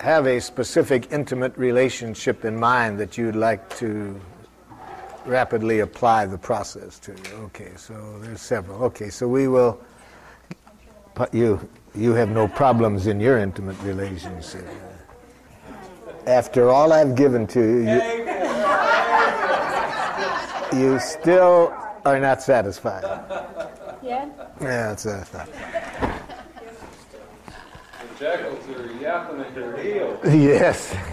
have a specific intimate relationship in mind that you'd like to rapidly apply the process to. Okay, so there's several. Okay, so we will. But you have no problems in your intimate relationship. After all I've given to you, you still are not satisfied. Yeah? Yeah, that's a thought. The jackals are yapping at their heels.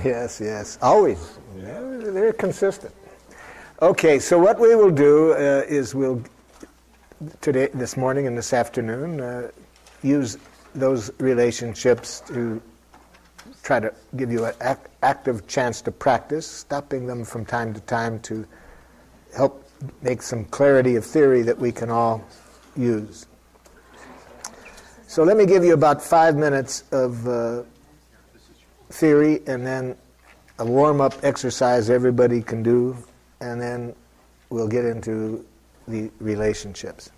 Yes. Always. They're consistent. Okay, so what we will do is we'll, this morning and this afternoon, use those relationships to try to give you an active chance to practice, stopping them from time to time to help make some clarity of theory that we can all use. So let me give you about 5 minutes of theory and then a warm-up exercise everybody can do, and then we'll get into the relationships.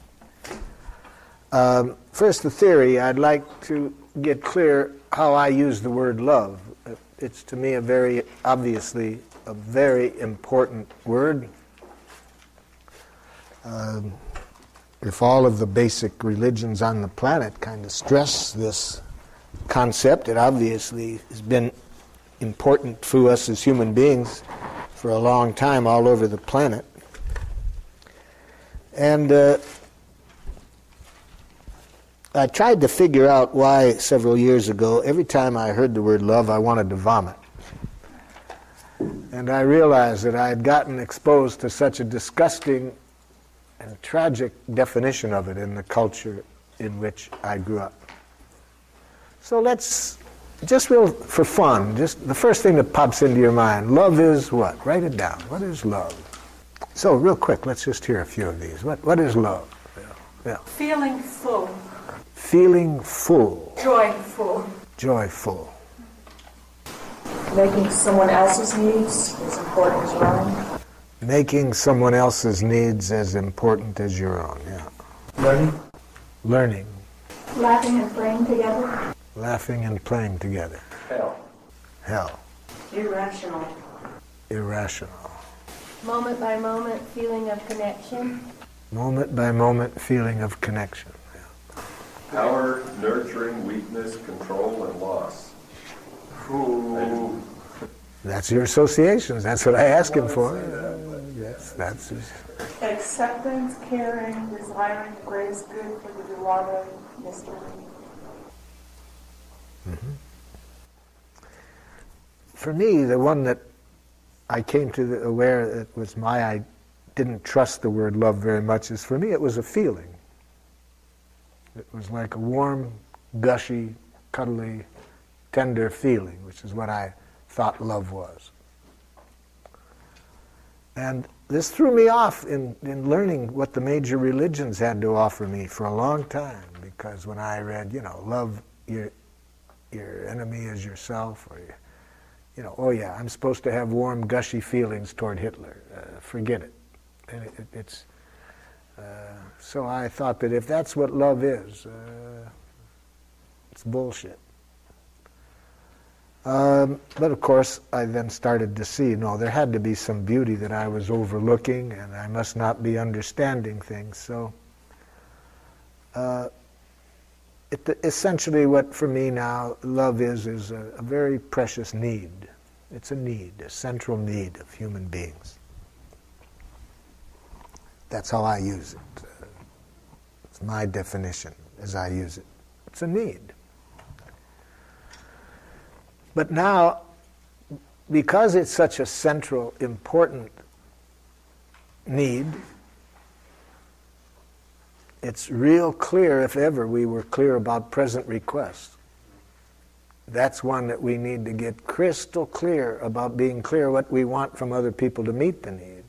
First, the theory. I'd like to get clear how I use the word love. It's to me obviously a very important word. If all of the basic religions on the planet kind of stress this concept, it obviously has been important to us as human beings for a long time all over the planet. And I tried to figure out why several years ago, every time I heard the word love, I wanted to vomit. And I realized that I had gotten exposed to such a disgusting and tragic definition of it in the culture in which I grew up. So let's, just real for fun, just the first thing that pops into your mind, love is what? Write it down. What is love? So real quick, let's just hear a few of these. What is love? Yeah. Feeling full. Feeling full. Joyful. Joyful. Making someone else's needs as important as your own. Making someone else's needs as important as your own, yeah. Learning. Learning. Laughing and playing together. Laughing and playing together. Hell. Hell. Irrational. Irrational. Moment by moment feeling of connection. Moment by moment feeling of connection. Yeah. Power, nurturing, weakness, control, and loss. Ooh. That's your associations. That's what I ask him for. Yes, that's. Acceptance, caring, desiring the greatest good for the beloved, mystery. Mm-hmm. For me, the one that I came to aware that was I didn't trust the word love very much is, for me, it was a feeling. It was like a warm, gushy, cuddly, tender feeling, which is what I thought love was. And this threw me off in learning what the major religions had to offer me for a long time, because when I read, love your enemy as yourself, or, oh yeah, I'm supposed to have warm, gushy feelings toward Hitler. Forget it. And it's so I thought that if that's what love is, it's bullshit. But of course, I then started to see, no, there had to be some beauty that I was overlooking, and I must not be understanding things. So, essentially what for me now love is a very precious need. It's a need, a central need of human beings. That's how I use it. It's my definition as I use it. It's a need. But now, because it's such a central, important need, it's real clear, if ever we were clear about present requests. That's one that we need to get crystal clear about, being clear what we want from other people to meet the need.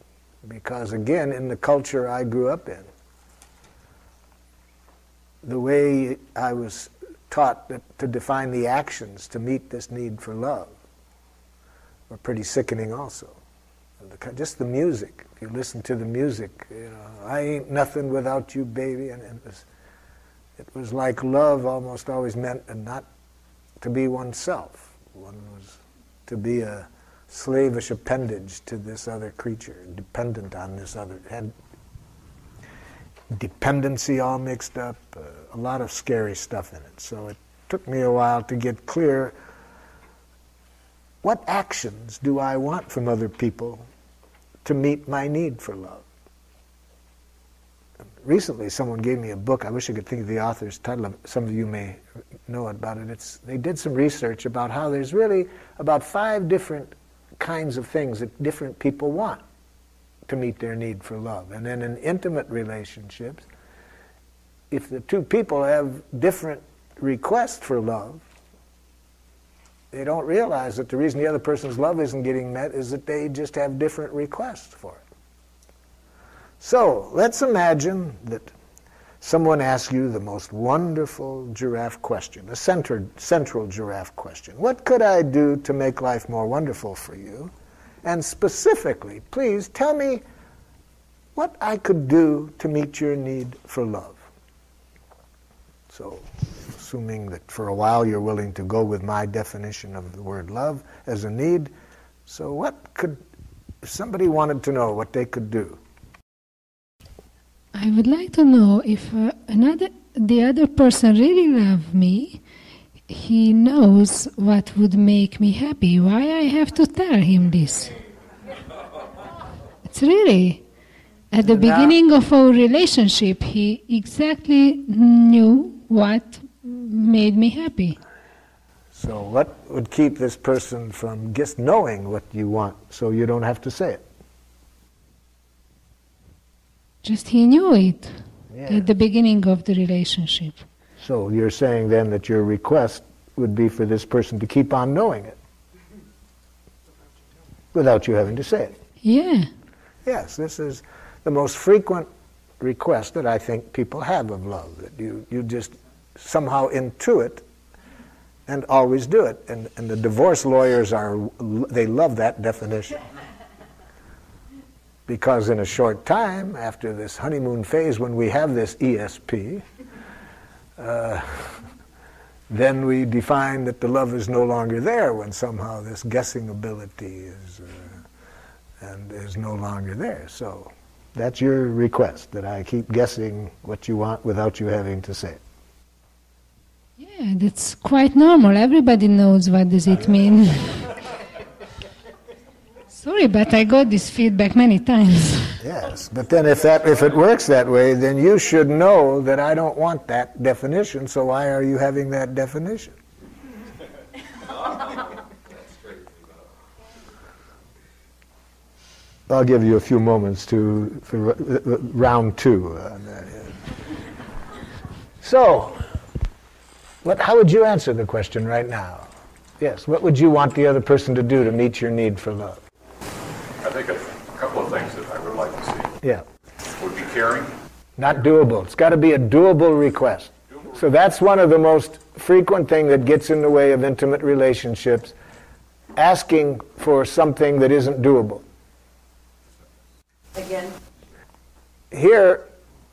Because again, in the culture I grew up in, the way I was taught to define the actions to meet this need for love were pretty sickening also. Just the music. If you listen to the music, I ain't nothing without you, baby, and it was like love almost always meant not to be oneself, One was to be a slavish appendage to this other creature, dependent on this other. Had dependency all mixed up, a lot of scary stuff in it. So it took me a while to get clear, what actions do I want from other people to meet my need for love? Recently, someone gave me a book. I wish I could think of the author's title of it. Some of you may know about it. They did some research about how there's really about 5 different kinds of things that different people want to meet their need for love. And then in intimate relationships, if the two people have different requests for love, they don't realize that the reason the other person's love isn't getting met is that they just have different requests for it. So, let's imagine that someone asks you the most wonderful giraffe question, a central giraffe question. What could I do to make life more wonderful for you? And specifically, please tell me what I could do to meet your need for love. So, assuming that for a while you're willing to go with my definition of the word love as a need, so what could, if somebody wanted to know what they could do? I would like to know if the other person really loves me, he knows what would make me happy. Why I have to tell him this? It's really, at the beginning of our relationship, he exactly knew what made me happy. So what would keep this person from just knowing what you want so you don't have to say it? Just he knew it at the beginning of the relationship. So you're saying then that your request would be for this person to keep on knowing it without you having to say it. Yeah. Yes, this is the most frequent request that I think people have of love, that you just somehow intuit and always do it. And the divorce lawyers they love that definition. Because in a short time, after this honeymoon phase, when we have this ESP, then we define that the love is no longer there when somehow this guessing ability is no longer there. So that's your request, that I keep guessing what you want without you having to say it. Yeah, that's quite normal. Everybody knows what does it mean. Sorry, but I got this feedback many times. Yes, but then if it works that way, then you should know that I don't want that definition, so why are you having that definition? I'll give you a few moments for round 2. So, how would you answer the question right now? Yes, what would you want the other person to do to meet your need for love? I think a couple of things that I would like to see. Yeah. Would be caring. Not doable. It's got to be a doable request. So that's one of the most frequent thing that gets in the way of intimate relationships, asking for something that isn't doable. Again. Here,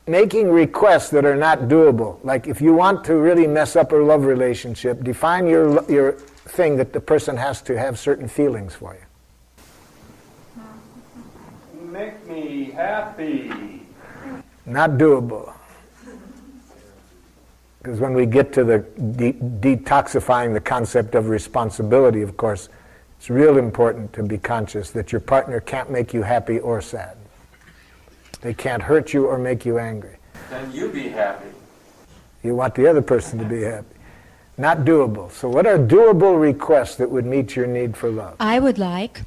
making requests that are not doable, like if you want to really mess up a love relationship, define your thing that the person has to have certain feelings for you. Make me happy. Not doable. Because when we get to the detoxifying the concept of responsibility, of course, it's real important to be conscious that your partner can't make you happy or sad. They can't hurt you or make you angry. Then you be happy. You want the other person to be happy. Not doable. So what are doable requests that would meet your need for love? I would like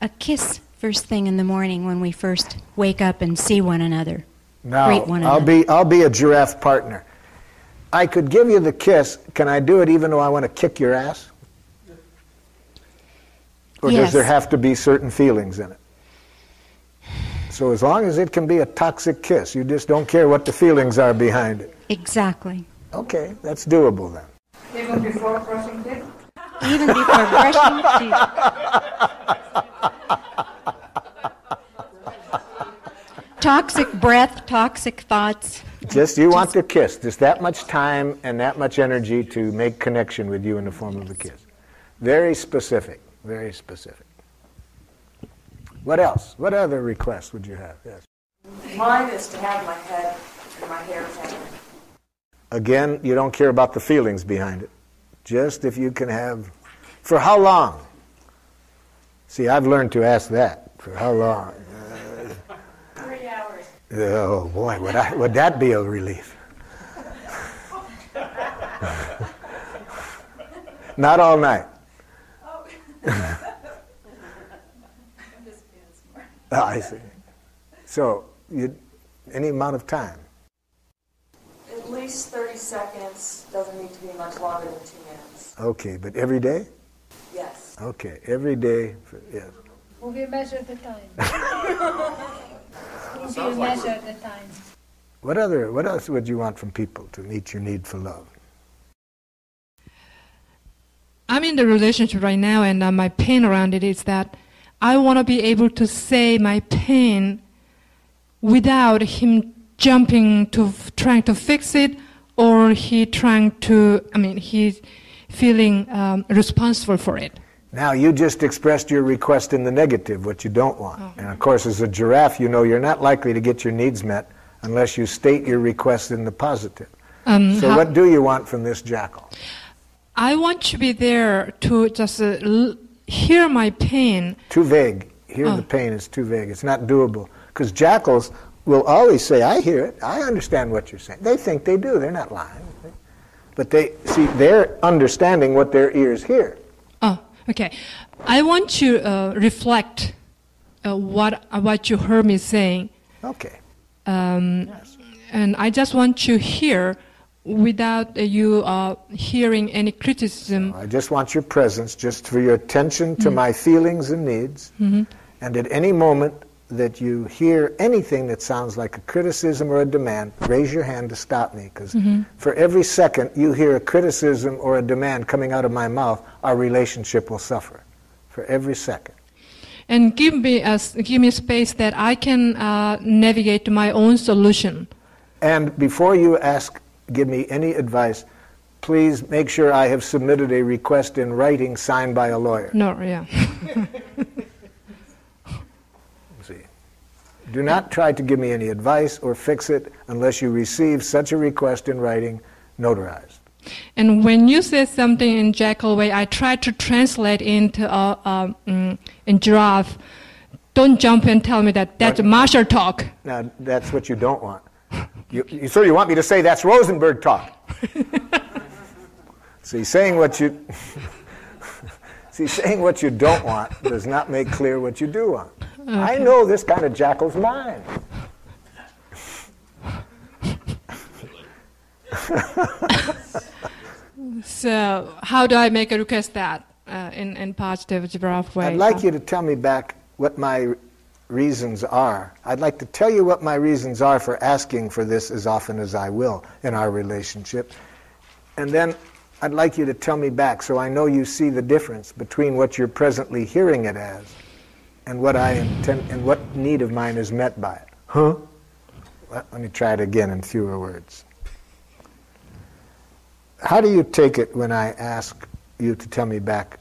a kiss first thing in the morning when we first wake up and see one another. Now, Greet one another. I'll be a giraffe partner. I could give you the kiss. Can I do it even though I want to kick your ass? Or Yes. does there have to be certain feelings in it? So as long as it can be a toxic kiss, you just don't care what the feelings are behind it. Exactly. Okay, that's doable then. Even before brushing teeth? Even before brushing teeth. Toxic breath, toxic thoughts. Just you want to kiss. Just that much time and that much energy to make connection with you in the form of a kiss. Very specific, very specific. What else? What other requests would you have? Yes. Mine is to have my head and my hair down. Again, you don't care about the feelings behind it. Just if you can have... For how long? See, I've learned to ask that. For how long? 3 hours. Oh boy, would that be a relief? Not all night. Oh, I see. So, any amount of time? At least 30 seconds. Doesn't need to be much longer than 2 minutes. Okay, but every day? Yes. Okay, every day. Yes. Will we measure the time? Will we measure the time? What else would you want from people to meet your need for love? I'm in the relationship right now, and my pain around it is that I want to be able to say my pain without him jumping to trying to fix it, or he's feeling responsible for it. Now, you just expressed your request in the negative, what you don't want. Oh. And of course, as a giraffe, you know you're not likely to get your needs met unless you state your request in the positive. So what do you want from this jackal? I want to be there to just hear my pain. Too vague. Hear the pain is too vague. It's not doable. Because jackals will always say, I hear it. I understand what you're saying. They think they do. They're not lying. But they're understanding what their ears hear. Oh, okay. I want to reflect what you heard me saying. Okay. Yes. And I just want to hear without you hearing any criticism. I just want your presence, just for your attention to my feelings and needs. Mm-hmm. And at any moment that you hear anything that sounds like a criticism or a demand, raise your hand to stop me. Because for every second you hear a criticism or a demand coming out of my mouth, our relationship will suffer. For every second. And give me space that I can navigate to my own solution. And before you give me any advice, please make sure I have submitted a request in writing signed by a lawyer. No, yeah. See. Do not try to give me any advice or fix it unless you receive such a request in writing notarized. And when you say something in jackal way, I try to translate into in giraffe. Don't jump and tell me that's martial talk. Now, that's what you don't want. So you want me to say that's Rosenberg talk? See, saying what you don't want does not make clear what you do want. Okay. I know this kind of jackal's mind. So how do I make a request that in positive giraffe way? I'd like you to tell me back what my reasons are. I'd like to tell you what my reasons are for asking for this as often as I will in our relationship. And then I'd like you to tell me back so I know you see the difference between what you're presently hearing it as and what I intend and what need of mine is met by it. Huh? Let me try it again in fewer words. How do you take it when I ask you to tell me back?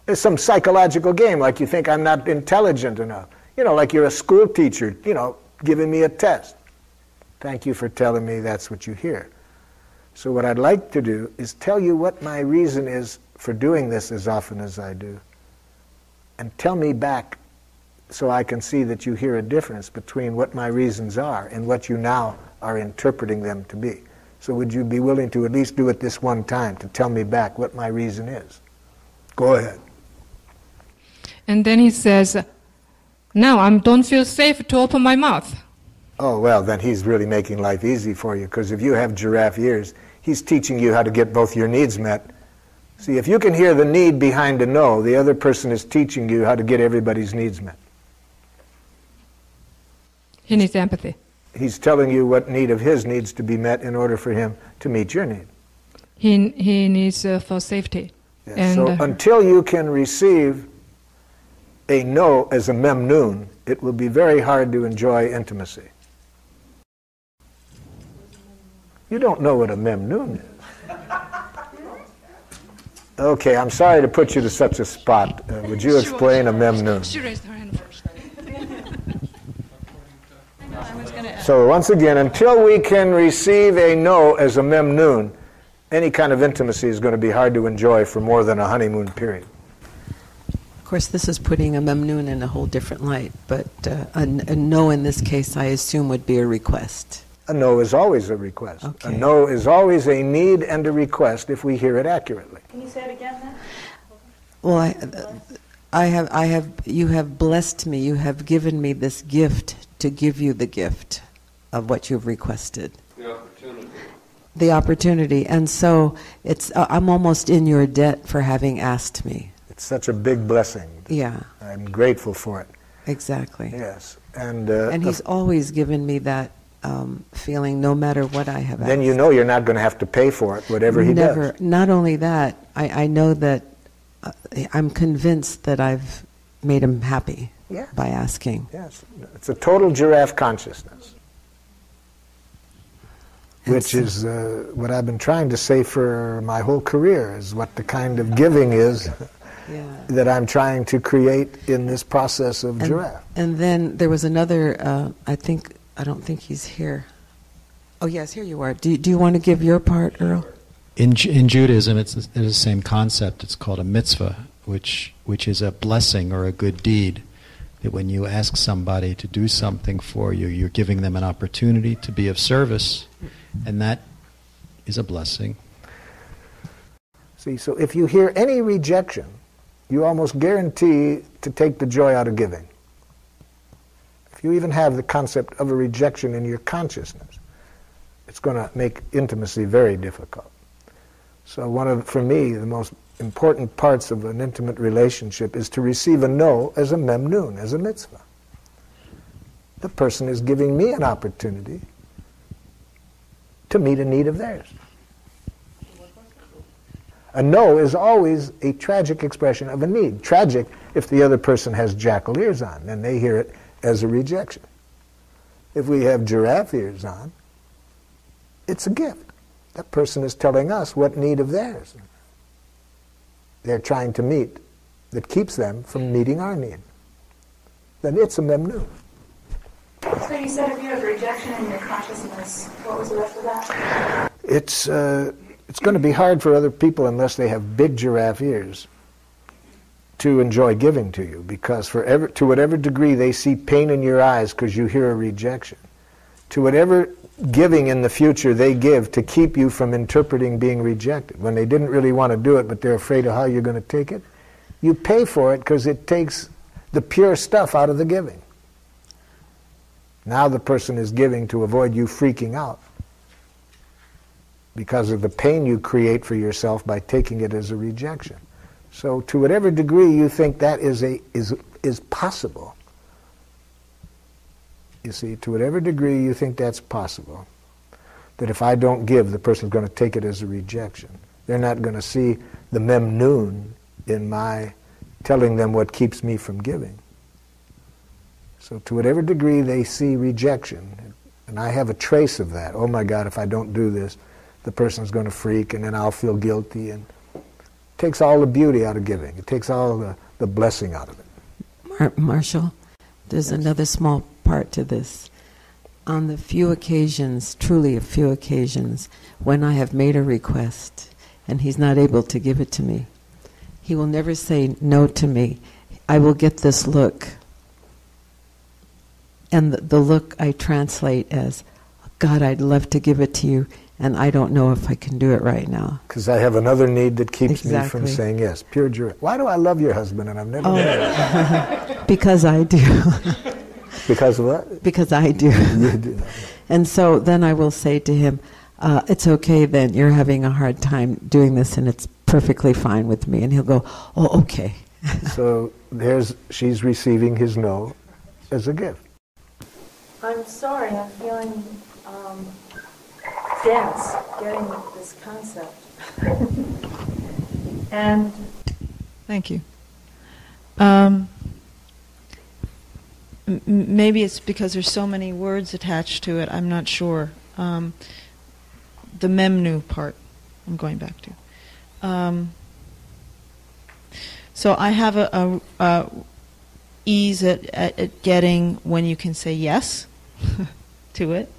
It's some psychological game, like you think I'm not intelligent enough. You know, like you're a school teacher, giving me a test. Thank you for telling me that's what you hear. So what I'd like to do is tell you what my reason is for doing this as often as I do. And tell me back so I can see that you hear a difference between what my reasons are and what you now are interpreting them to be. So would you be willing to at least do it this one time, to tell me back what my reason is? Go ahead. And then he says, now I don't feel safe to open my mouth. Oh, well, then he's really making life easy for you, because if you have giraffe ears, he's teaching you how to get both your needs met. See, if you can hear the need behind a no, the other person is teaching you how to get everybody's needs met. He needs empathy. He's telling you what need of his needs to be met in order for him to meet your need. He needs for safety. Yes. And, so until you can receive a no as a memnoon, it will be very hard to enjoy intimacy. You don't know what a memnoon is. Okay, I'm sorry to put you to such a spot. Would you explain a memnoon? She raised her hand first. So once again, until we can receive a no as a memnoon, any kind of intimacy is going to be hard to enjoy for more than a honeymoon period. Of course, this is putting a memnoon in a whole different light, but a no in this case, I assume, would be a request. A no is always a request. Okay. A no is always a need and a request if we hear it accurately. Can you say it again then? Well, you have blessed me. You have given me this gift to give you the gift of what you've requested. The opportunity. The opportunity, and so I'm almost in your debt for having asked me. It's such a big blessing. Yeah, I'm grateful for it. exactly. Yes. And He's always given me that feeling, no matter what I have asked. then you know you're not going to have to pay for it, whatever he Never. does. Not only that, I know that I'm convinced that I've made him happy Yes. by asking. Yes. It's a total giraffe consciousness, which is what I've been trying to say for my whole career, is what the kind of giving is Yeah. that I'm trying to create in this process of giraffe. And then there was another, I don't think he's here. Oh yes, here you are. Do you want to give your part, Earl? In Judaism, it's the same concept. It's called a mitzvah, which is a blessing or a good deed. That when you ask somebody to do something for you, you're giving them an opportunity to be of service, and that is a blessing. See, so if you hear any rejection, you almost guarantee to take the joy out of giving. If you even have the concept of a rejection in your consciousness, it's going to make intimacy very difficult. So for me, the most important parts of an intimate relationship is to receive a no as a memnoon, as a mitzvah. The person is giving me an opportunity to meet a need of theirs. A no is always a tragic expression of a need. Tragic if the other person has jackal ears on, then they hear it as a rejection. If we have giraffe ears on, it's a gift. That person is telling us what need of theirs they're trying to meet that keeps them from meeting our need. Then it's a memnoon. So you said if you have rejection in your consciousness, what was the rest of that? It's going to be hard for other people unless they have big giraffe ears to enjoy giving to you, because to whatever degree they see pain in your eyes because you hear a rejection, to whatever giving in the future they give to keep you from interpreting being rejected, when they didn't really want to do it but they're afraid of how you're going to take it, you pay for it because it takes the pure stuff out of the giving. Now the person is giving to avoid you freaking out because of the pain you create for yourself by taking it as a rejection. So to whatever degree you think that is possible, you see, to whatever degree you think that's possible, that if I don't give, the person's going to take it as a rejection. They're not going to see the memnoon in my telling them what keeps me from giving. So to whatever degree they see rejection, and I have a trace of that, oh my God, if I don't do this, the person's going to freak, and then I'll feel guilty, and it takes all the beauty out of giving. It takes all the blessing out of it. Marshall, there's another small part to this. On the few occasions, truly a few occasions, when I have made a request and he's not able to give it to me, he will never say no to me. I will get this look. And the look I translate as, God, I'd love to give it to you, and I don't know if I can do it right now. Because I have another need that keeps me from Exactly. saying yes. Pure joy. Why do I love your husband and I've never met him? Because I do. Because of what? Because I do. You do. And so then I will say to him, it's okay then, you're having a hard time doing this and it's perfectly fine with me. And he'll go, oh, okay. So she's receiving his no as a gift. I'm sorry, I'm feeling dense getting this concept. And thank you. Maybe it's because there's so many words attached to it. I'm not sure. the Memnu part I'm going back to. So I have a ease at getting when you can say yes to it,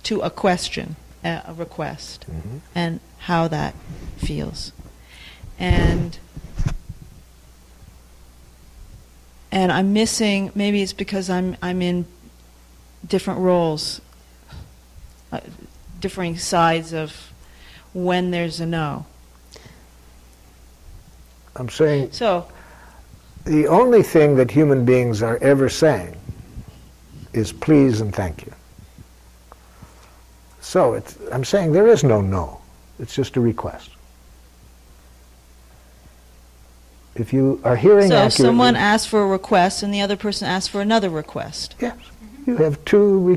to a question, a request, and how that feels. And I'm missing, maybe it's because I'm in different roles, differing sides of when there's a no. I'm saying so the only thing that human beings are ever saying is please and thank you. So I'm saying there is no no. It's just a request. If you are hearing so accurately, someone asks for a request and the other person asks for another request. Yes. You have two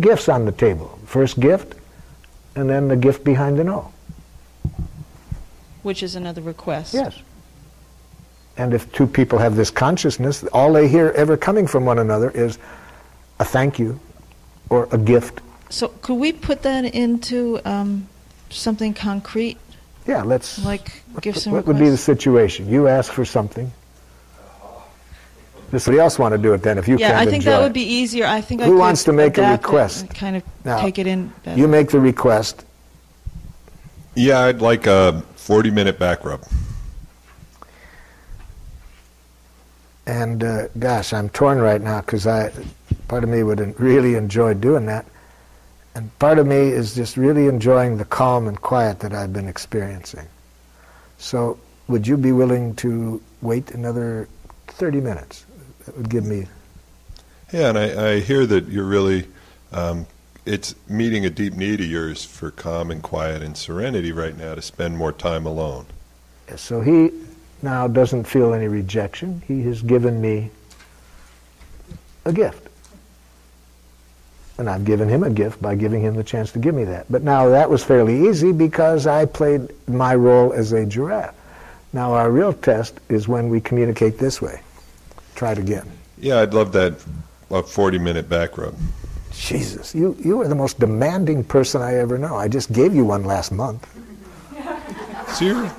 gifts on the table. First gift, and then the gift behind the no. Which is another request. Yes. And if two people have this consciousness, all they hear ever coming from one another is a thank you or a gift. So could we put that into something concrete? Yeah, let's... Like give some What would be the situation? You ask for something. Does somebody else want to do it then if you can't I think enjoy that it? would be easier. I think Who I wants to make a adapt it request? and kind of Now, take it in better. You make the request. Yeah, I'd like a 40-minute back rub. And gosh, I'm torn right now because part of me would really enjoy doing that. And part of me is just really enjoying the calm and quiet that I've been experiencing. So would you be willing to wait another 30 minutes? That would give me... Yeah, and I hear that you're really, it's meeting a deep need of yours for calm and quiet and serenity right now to spend more time alone. So he now doesn't feel any rejection. He has given me a gift. And I've given him a gift by giving him the chance to give me that. But now that was fairly easy because I played my role as a giraffe. Now our real test is when we communicate this way. Try it again. Yeah, I'd love that 40-minute back rub. Jesus, you are the most demanding person I ever know. I just gave you one last month. So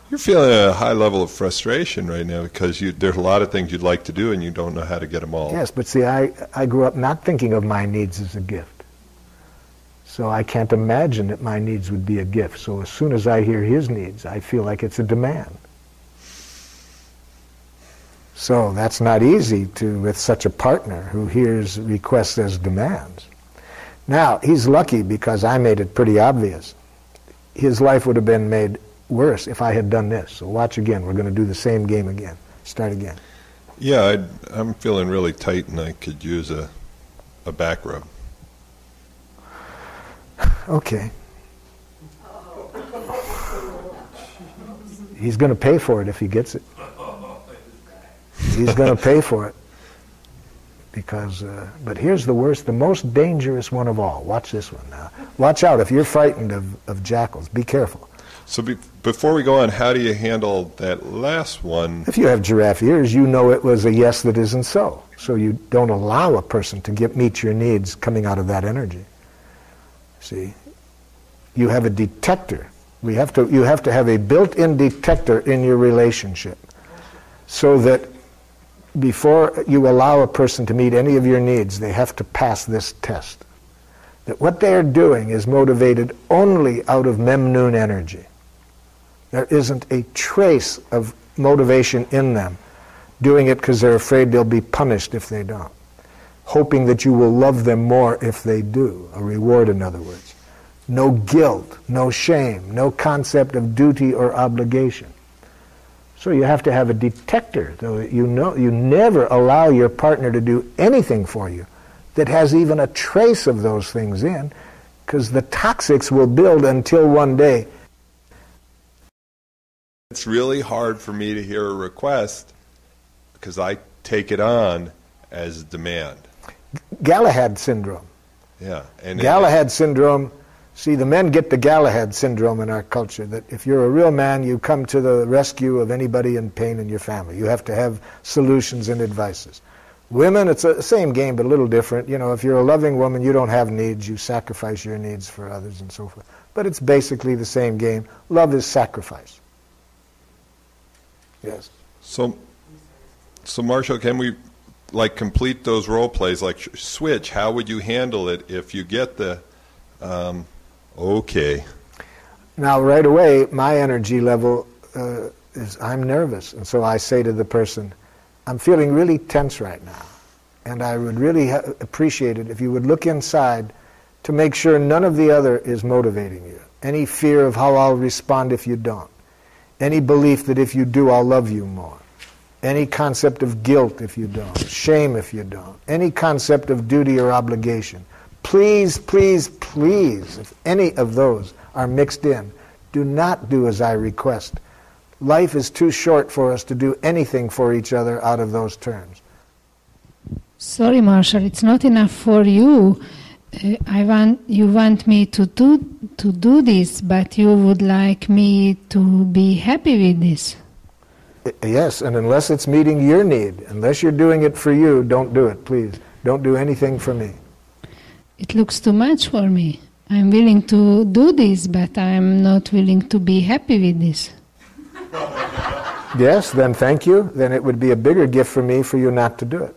you're feeling a high level of frustration right now because there's a lot of things you'd like to do and you don't know how to get them all. Yes, but see, I grew up not thinking of my needs as a gift. So I can't imagine that my needs would be a gift. So as soon as I hear his needs, I feel like it's a demand. So that's not easy with such a partner who hears requests as demands. Now, he's lucky because I made it pretty obvious. His life would have been made worse if I had done this. So watch again. We're going to do the same game again. Start again. Yeah, I'm feeling really tight and I could use a back rub. Okay. He's going to pay for it if he gets it. He's going to pay for it. Because, but here's the worst, the most dangerous one of all. Watch this one now. Watch out if you're frightened of jackals. Be careful. So before we go on, how do you handle that last one? If you have giraffe ears, you know it was a yes that isn't so. So you don't allow a person to meet your needs coming out of that energy. See, you have a detector. You have to have a built-in detector in your relationship so that before you allow a person to meet any of your needs, they have to pass this test. That what they are doing is motivated only out of Memnoon energy. There isn't a trace of motivation in them doing it because they're afraid they'll be punished if they don't. Hoping that you will love them more if they do. A reward, in other words. No guilt, no shame, no concept of duty or obligation. So you have to have a detector, so that you never allow your partner to do anything for you that has even a trace of those things in, because the toxics will build until one day. It's really hard for me to hear a request because I take it on as demand. Galahad syndrome. Yeah. And Galahad syndrome, see, the men get the Galahad syndrome in our culture, that if you're a real man, you come to the rescue of anybody in pain in your family. You have to have solutions and advices. Women, it's the same game, but a little different. You know, if you're a loving woman, you don't have needs. You sacrifice your needs for others and so forth. But it's basically the same game. Love is sacrifice. Yes. So Marshall, can we like complete those role plays? Like switch. How would you handle it if you get the okay? Now, right away, my energy level is I'm nervous, and so I say to the person, I'm feeling really tense right now, and I would really appreciate it if you would look inside to make sure none of the other is motivating you. Any fear of how I'll respond if you don't. Any belief that if you do, I'll love you more. Any concept of guilt if you don't. Shame if you don't. Any concept of duty or obligation. Please, please, please, if any of those are mixed in, do not do as I request. Life is too short for us to do anything for each other out of those terms. Sorry, Marshall, it's not enough for you. You want me to do this, but you would like me to be happy with this. Yes, and unless it's meeting your need, unless you're doing it for you, don't do it, please. Don't do anything for me. It looks too much for me. I'm willing to do this, but I'm not willing to be happy with this. Yes, then thank you. Then it would be a bigger gift for me for you not to do it.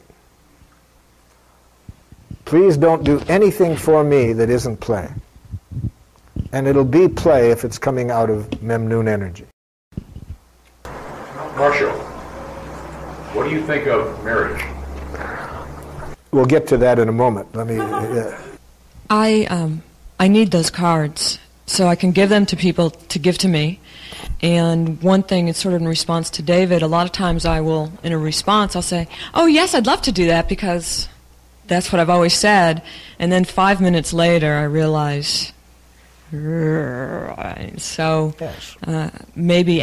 Please don't do anything for me that isn't play. And it'll be play if it's coming out of Memnoon energy. Marshall, what do you think of marriage? We'll get to that in a moment. Let me... I need those cards so I can give them to people to give to me. And one thing, it's sort of in response to David, a lot of times I will, in a response, I'll say, oh yes, I'd love to do that because that's what I've always said. And then 5 minutes later I realize, so maybe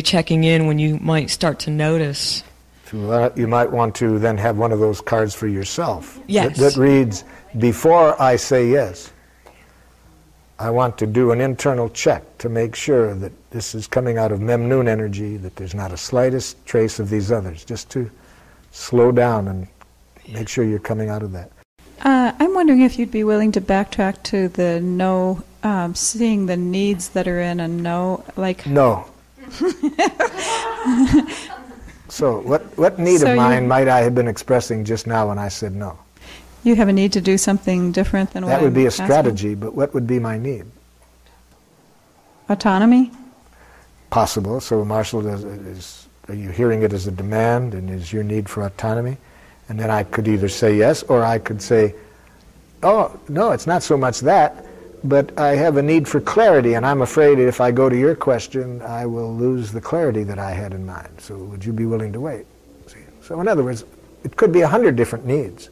checking in when you might start to notice. So you might want to then have one of those cards for yourself. Yes. That reads, before I say yes, I want to do an internal check to make sure that this is coming out of Memnoon energy, that there's not a slightest trace of these others, just to slow down and make sure you're coming out of that. I'm wondering if you'd be willing to backtrack to the no, seeing the needs that are in a no, like... No. So what need of mine might I have been expressing just now when I said no? You have a need to do something different than what that would be a asking? strategy, but what would be my need? Autonomy? Possible. So Marshall, are you hearing it as a demand, and is your need for autonomy? And then I could either say yes, or I could say, oh, no, it's not so much that, but I have a need for clarity, and I'm afraid if I go to your question, I will lose the clarity that I had in mind. So would you be willing to wait? See? So in other words, it could be 100 different needs.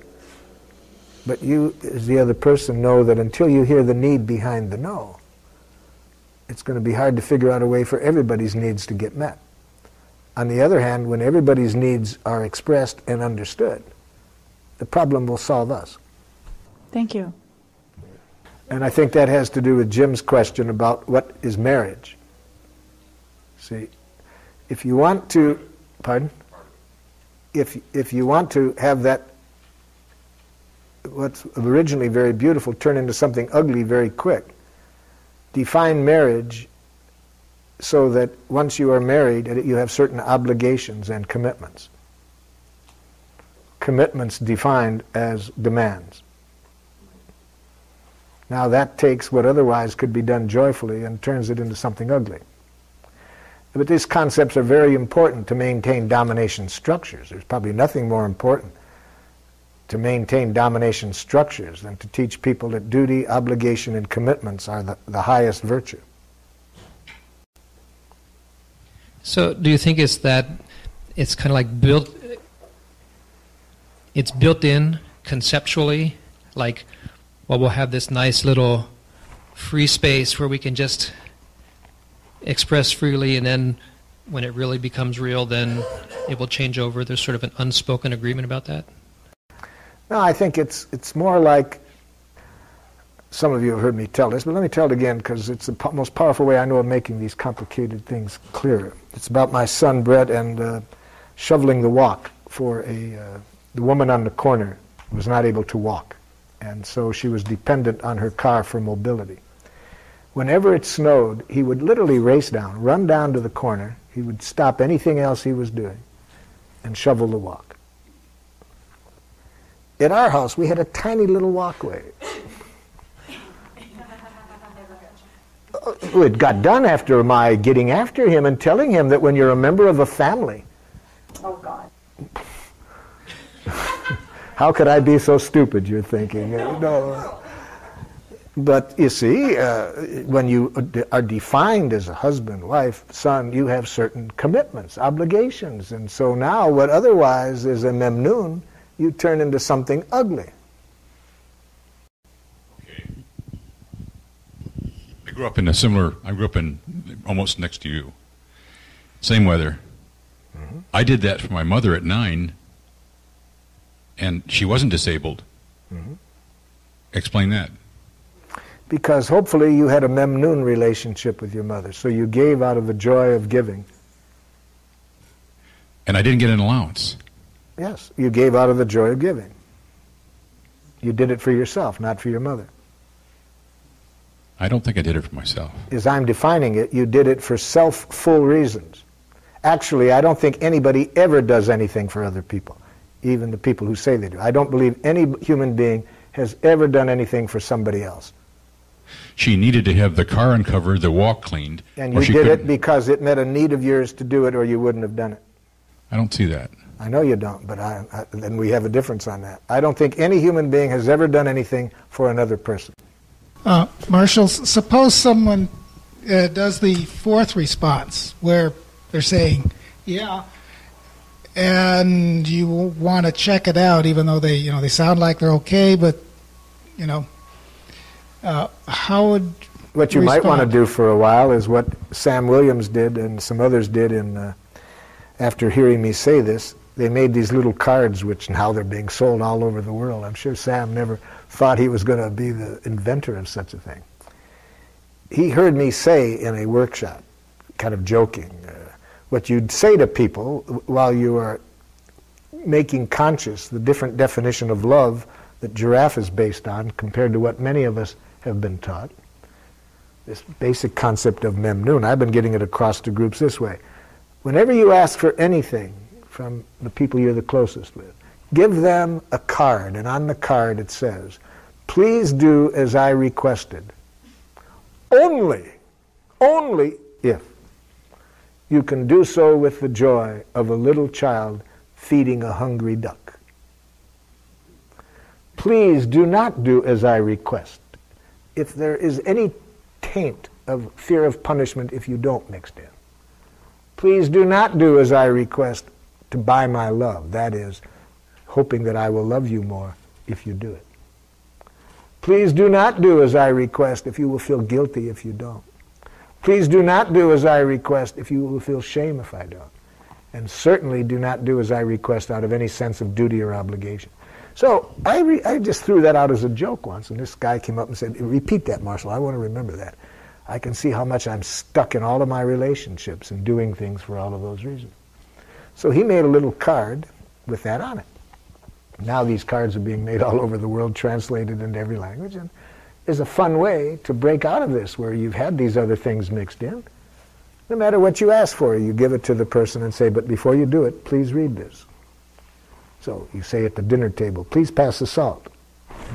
But you, as the other person, know that until you hear the need behind the no, it's going to be hard to figure out a way for everybody's needs to get met. On the other hand, when everybody's needs are expressed and understood, the problem will solve us. Thank you. And I think that has to do with Jim's question about what is marriage. See, if you want to, pardon? If you want to have that what's originally very beautiful turn into something ugly very quick, define marriage so that once you are married, you have certain obligations and commitments. Commitments defined as demands. Now that takes what otherwise could be done joyfully and turns it into something ugly. But these concepts are very important to maintain domination structures. There's probably nothing more important to maintain domination structures than to teach people that duty, obligation, and commitments are the highest virtue. So do you think it's that it's kind of like it's built in conceptually, like, well, we'll have this nice little free space where we can just express freely, and then when it really becomes real, then it will change over. There's sort of an unspoken agreement about that? No, I think it's more like, some of you have heard me tell this, but let me tell it again because it's the most powerful way I know of making these complicated things clearer. It's about my son Brett and shoveling the walk for the woman on the corner was not able to walk, and so she was dependent on her car for mobility. Whenever it snowed, he would literally race down, run down to the corner. He would stop anything else he was doing and shovel the walk. At our house, we had a tiny little walkway. It got done after my getting after him and telling him that when you're a member of a family, Oh, God. how could I be so stupid, you're thinking? No. But you see, when you are defined as a husband, wife, son, you have certain commitments, obligations. And so now what otherwise is a memnoon, you turn into something ugly. I grew up in almost next to you. Same weather. Mm-hmm. I did that for my mother at 9, and she wasn't disabled. Mm-hmm. Explain that. Because hopefully you had a memnoon relationship with your mother, so you gave out of the joy of giving. And I didn't get an allowance. Yes, you gave out of the joy of giving. You did it for yourself, not for your mother. I don't think I did it for myself. As I'm defining it, you did it for self-full reasons. Actually, I don't think anybody ever does anything for other people, even the people who say they do. I don't believe any human being has ever done anything for somebody else. She needed to have the car uncovered, the walk cleaned. And you did it because it met a need of yours to do it, or you wouldn't have done it. I don't see that. I know you don't, but then we have a difference on that. I don't think any human being has ever done anything for another person. Marshall, suppose someone does the fourth response where they're saying, yeah, and you want to check it out even though they sound like they're okay, but, how would what you might want to do for a while is what Sam Williams did and some others did after hearing me say this. They made these little cards, which now they're being sold all over the world. I'm sure Sam never thought he was going to be the inventor of such a thing. He heard me say in a workshop, kind of joking, what you'd say to people while you are making conscious the different definition of love that Giraffe is based on compared to what many of us have been taught. This basic concept of memnoon. I've been getting it across to groups this way. Whenever you ask for anything from the people you're the closest with, give them a card, and on the card it says, please do as I requested. Only if you can do so with the joy of a little child feeding a hungry duck. Please do not do as I request. If there is any taint of fear of punishment if you don't mixed in. Please do not do as I request to buy my love. That is, hoping that I will love you more if you do it. Please do not do as I request if you will feel guilty if you don't. Please do not do as I request if you will feel shame if I don't. And certainly do not do as I request out of any sense of duty or obligation. So I just threw that out as a joke once, and this guy came up and said, repeat that, Marshall, I want to remember that. I can see how much I'm stuck in all of my relationships and doing things for all of those reasons. So he made a little card with that on it. Now these cards are being made all over the world, translated into every language, and there's a fun way to break out of this where you've had these other things mixed in. No matter what you ask for, you give it to the person and say, but before you do it, please read this. So you say at the dinner table, please pass the salt,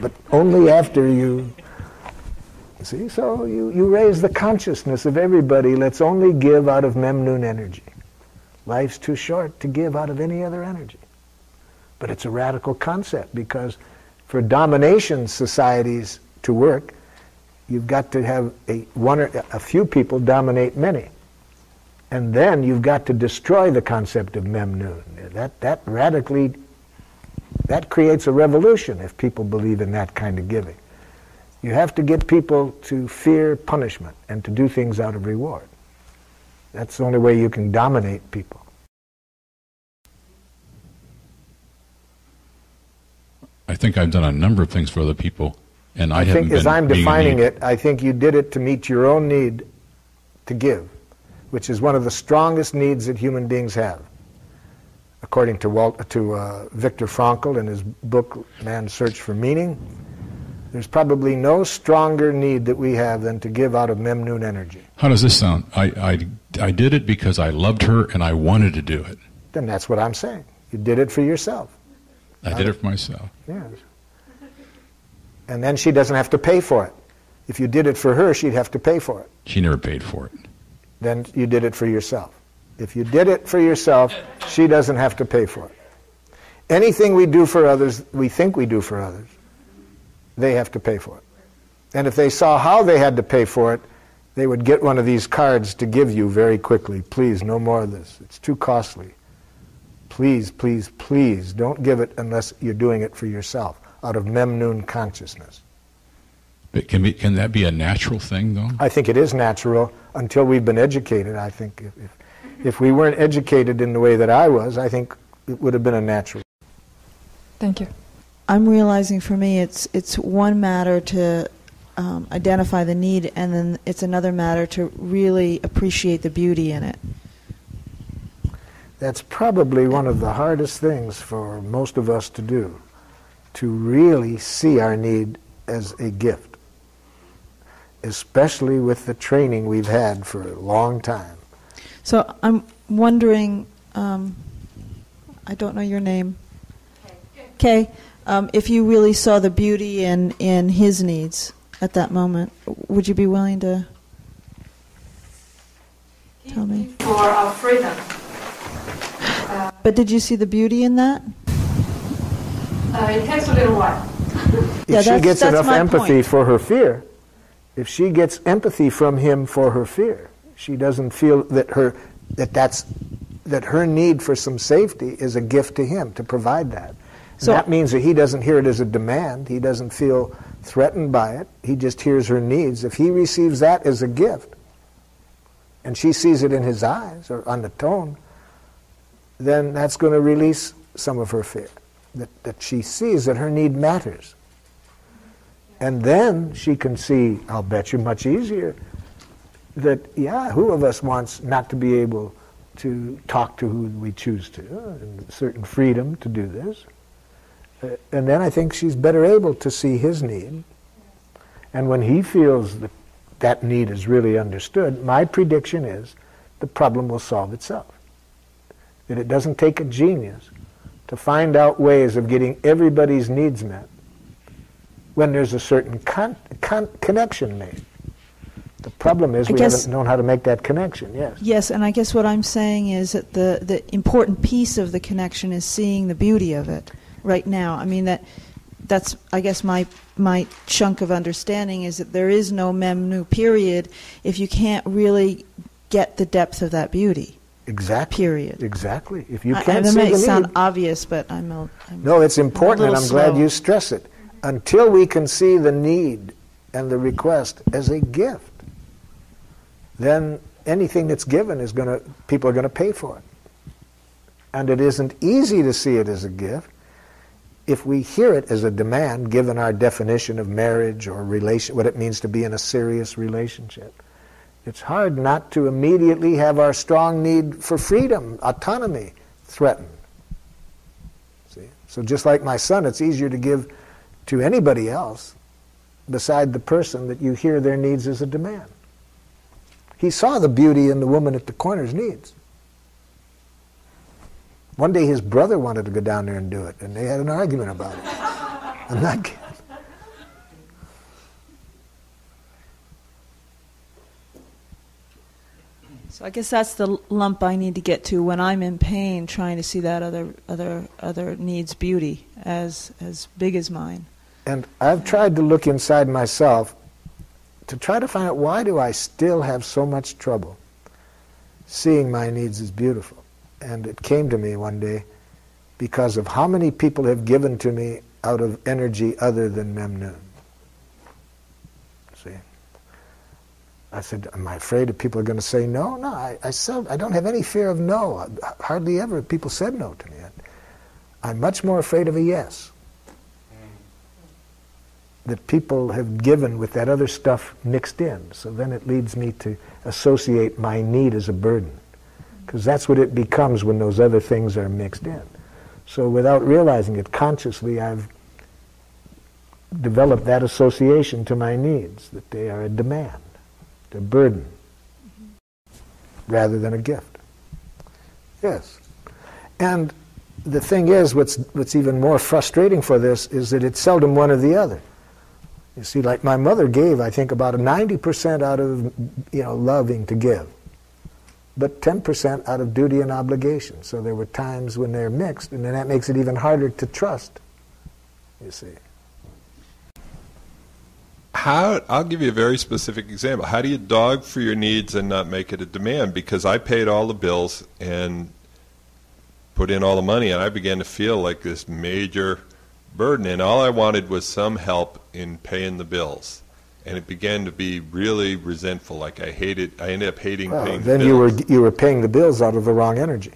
but only after you... See, so you raise the consciousness of everybody. Let's only give out of memnoon energy. Life's too short to give out of any other energy. But it's a radical concept because for domination societies to work, you've got to have a few people dominate many. And then you've got to destroy the concept of memnoon. That creates a revolution if people believe in that kind of giving. You have to get people to fear punishment and to do things out of reward. That's the only way you can dominate people. I think I've done a number of things for other people, and I haven't think, been as I'm being defining a it, I think you did it to meet your own need to give, which is one of the strongest needs that human beings have. according to Viktor Frankl in his book Man's Search for Meaning, there's probably no stronger need that we have than to give out of Memnoon energy. How does this sound? I did it because I loved her and I wanted to do it. Then that's what I'm saying. You did it for yourself. I did it for myself. Yes. And then she doesn't have to pay for it. If you did it for her, she'd have to pay for it. She never paid for it. Then you did it for yourself. If you did it for yourself, she doesn't have to pay for it. Anything we do for others, we think we do for others, they have to pay for it. And if they saw how they had to pay for it, they would get one of these cards to give you very quickly. Please, no more of this. It's too costly. Please, please, please, don't give it unless you're doing it for yourself, out of Memnoon consciousness. But can that be a natural thing, though? I think it is natural until we've been educated. I think if we weren't educated in the way that I was, I think it would have been a natural. Thank you. I'm realizing for me it's one matter to identify the need, and then it's another matter to really appreciate the beauty in it. That's probably one of the hardest things for most of us to do, to really see our need as a gift, especially with the training we've had for a long time. So I'm wondering, I don't know your name. Kay. If you really saw the beauty in his needs at that moment, would you be willing to tell me? For freedom. But did you see the beauty in that? It takes a little while. If she gets enough empathy for her fear, if she gets empathy from him for her fear, she doesn't feel that her need for some safety is a gift to him to provide that. So that means that he doesn't hear it as a demand. He doesn't feel threatened by it. He just hears her needs. If he receives that as a gift, and she sees it in his eyes or on the tone, then that's going to release some of her fear. That she sees that her need matters. And then she can see, I'll bet you much easier, that, yeah, who of us wants not to be able to talk to who we choose to, and certain freedom to do this. And then I think she's better able to see his need. And when he feels that that need is really understood, my prediction is the problem will solve itself. That it doesn't take a genius to find out ways of getting everybody's needs met when there's a certain connection made. The problem is we haven't known how to make that connection, yes. Yes, and I guess what I'm saying is that the important piece of the connection is seeing the beauty of it right now. I mean, that's I guess my chunk of understanding is that there is no Memnu period if you can't really get the depth of that beauty. Exactly. Period. Exactly. If you can't see the need. It may sound need, obvious, but I'm no, it's important, and I'm glad slow. you stress it. Until we can see the need and the request as a gift, then anything that's given is people are going to pay for it. And it isn't easy to see it as a gift if we hear it as a demand, given our definition of marriage or what it means to be in a serious relationship. It's hard not to immediately have our strong need for freedom, autonomy, threatened. See? So just like my son, it's easier to give to anybody else beside the person that you hear their needs as a demand. He saw the beauty in the woman at the corner's needs. One day his brother wanted to go down there and do it, and they had an argument about it. I'm not kidding. So I guess that's the lump I need to get to when I'm in pain, trying to see that other needs beauty as big as mine. And I've tried to look inside myself to try to find out, why do I still have so much trouble seeing my needs as beautiful? And it came to me one day because of how many people have given to me out of energy other than Memnoon. See? I said, am I afraid that people are going to say no? No, I don't have any fear of no. Hardly ever have people said no to me. I'm much more afraid of a yes. That people have given with that other stuff mixed in. So then it leads me to associate my need as a burden. because that's what it becomes when those other things are mixed in. So without realizing it consciously, I've developed that association to my needs, that they are a demand, a burden, rather than a gift. Yes. And the thing is, what's even more frustrating for this is that it's seldom one or the other. You see, like my mother gave, I think, about 90% out of, loving to give, but 10% out of duty and obligation. So there were times when they're mixed, and then that makes it even harder to trust, you see. I'll give you a very specific example. How do you dog for your needs and not make it a demand? Because I paid all the bills and put in all the money, and I began to feel like this major burden, and all I wanted was some help in paying the bills. And it began to be really resentful, like I ended up hating paying the bills. Then you were paying the bills out of the wrong energy.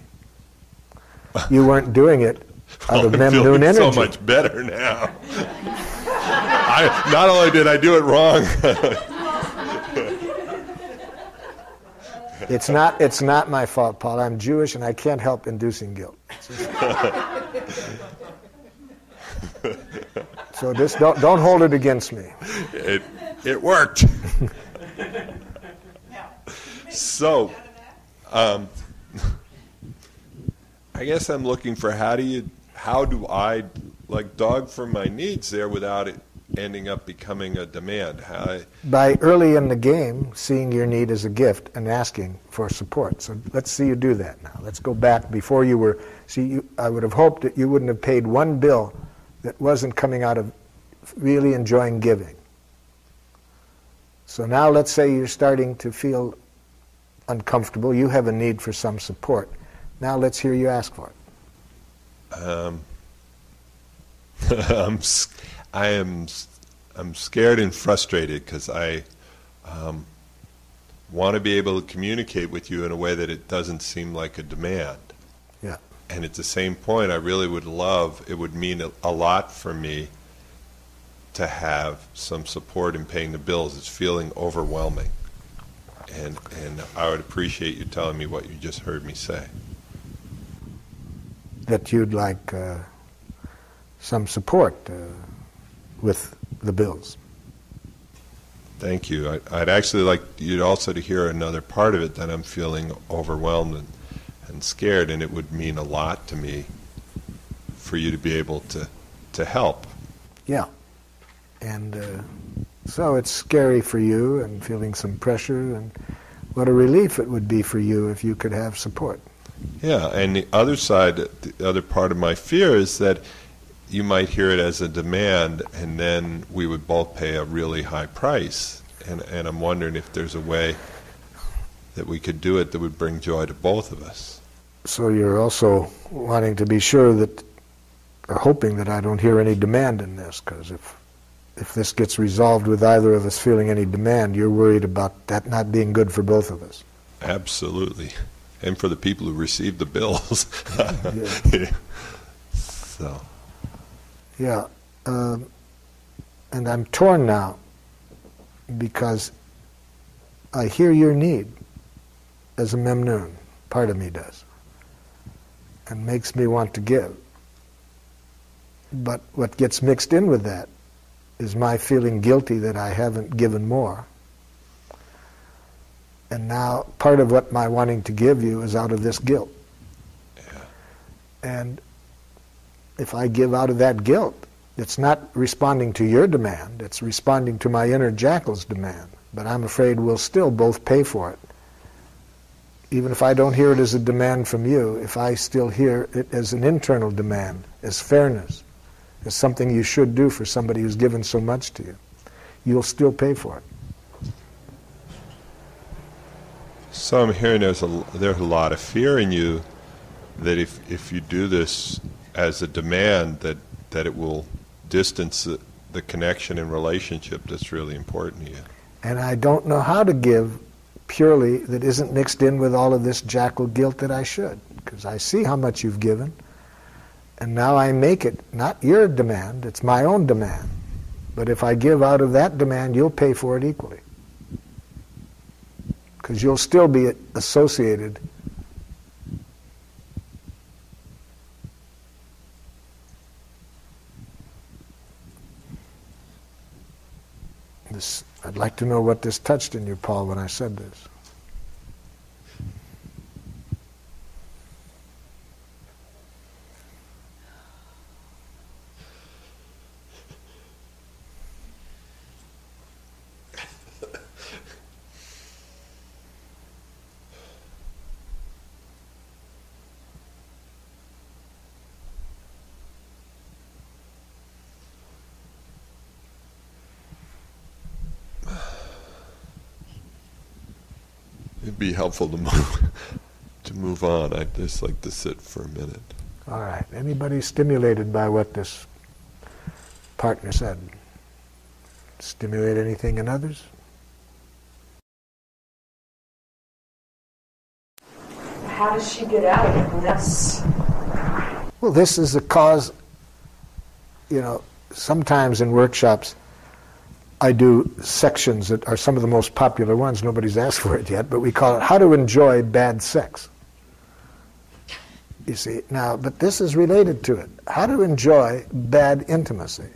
You weren't doing it out of Memnoon energy. So much better now. Not only did I do it wrong, it's not my fault, Paul. I'm Jewish and I can't help inducing guilt. So this don't hold it against me. It worked. So, I guess I'm looking for how do I like dog for my needs there without it ending up becoming a demand? By early in the game, seeing your need as a gift and asking for support. So let's see you do that now. Let's go back before you were. I would have hoped that you wouldn't have paid one bill that wasn't coming out of really enjoying giving. So now let's say you're starting to feel uncomfortable. You have a need for some support. Now let's hear you ask for it. I'm scared and frustrated because I want to be able to communicate with you in a way that it doesn't seem like a demand. Yeah. And at the same point, I really would love, it would mean a lot for me to have some support in paying the bills. It's feeling overwhelming. And I would appreciate you telling me what you just heard me say. That you'd like some support with the bills. Thank you. I'd actually like you also to hear another part of it, that I'm feeling overwhelmed and scared, and it would mean a lot to me for you to be able to help. Yeah. And so it's scary for you and feeling some pressure, and what a relief it would be for you if you could have support. Yeah, and the other side, the other part of my fear is that you might hear it as a demand, and then we would both pay a really high price. And I'm wondering if there's a way that we could do it that would bring joy to both of us. So you're also wanting to be sure that, or hoping that I don't hear any demand in this, because if this gets resolved with either of us feeling any demand, you're worried about that not being good for both of us. Absolutely. And for the people who receive the bills. Yeah. So. Yeah. And I'm torn now because I hear your need as a Memnoon. Part of me does. And makes me want to give. But what gets mixed in with that is my feeling guilty that I haven't given more. And now part of what my wanting to give you is out of this guilt. Yeah. And if I give out of that guilt, it's not responding to your demand, it's responding to my inner jackal's demand. But I'm afraid we'll still both pay for it. Even if I don't hear it as a demand from you, if I still hear it as an internal demand, as fairness, as something you should do for somebody who's given so much to you, you'll still pay for it. So I'm hearing there's a lot of fear in you that if you do this as a demand, that it will distance the connection and relationship that's really important to you. And I don't know how to give purely that isn't mixed in with all of this jackal guilt that I should, because I see how much you've given, and now I make it not your demand, it's my own demand. But if I give out of that demand, you'll pay for it equally. Because you'll still be associated I'd like to know what this touched in you, Paul, when I said this. It'd be helpful to move on. I'd just like to sit for a minute. All right. Anybody stimulated by what this partner said? Stimulate anything in others? How does she get out of it? And that's... Well, this is a cause, sometimes in workshops I do sections that are some of the most popular ones. Nobody's asked for it yet, but we call it How to Enjoy Bad Sex. You see, now, but this is related to it. How to enjoy bad intimacy.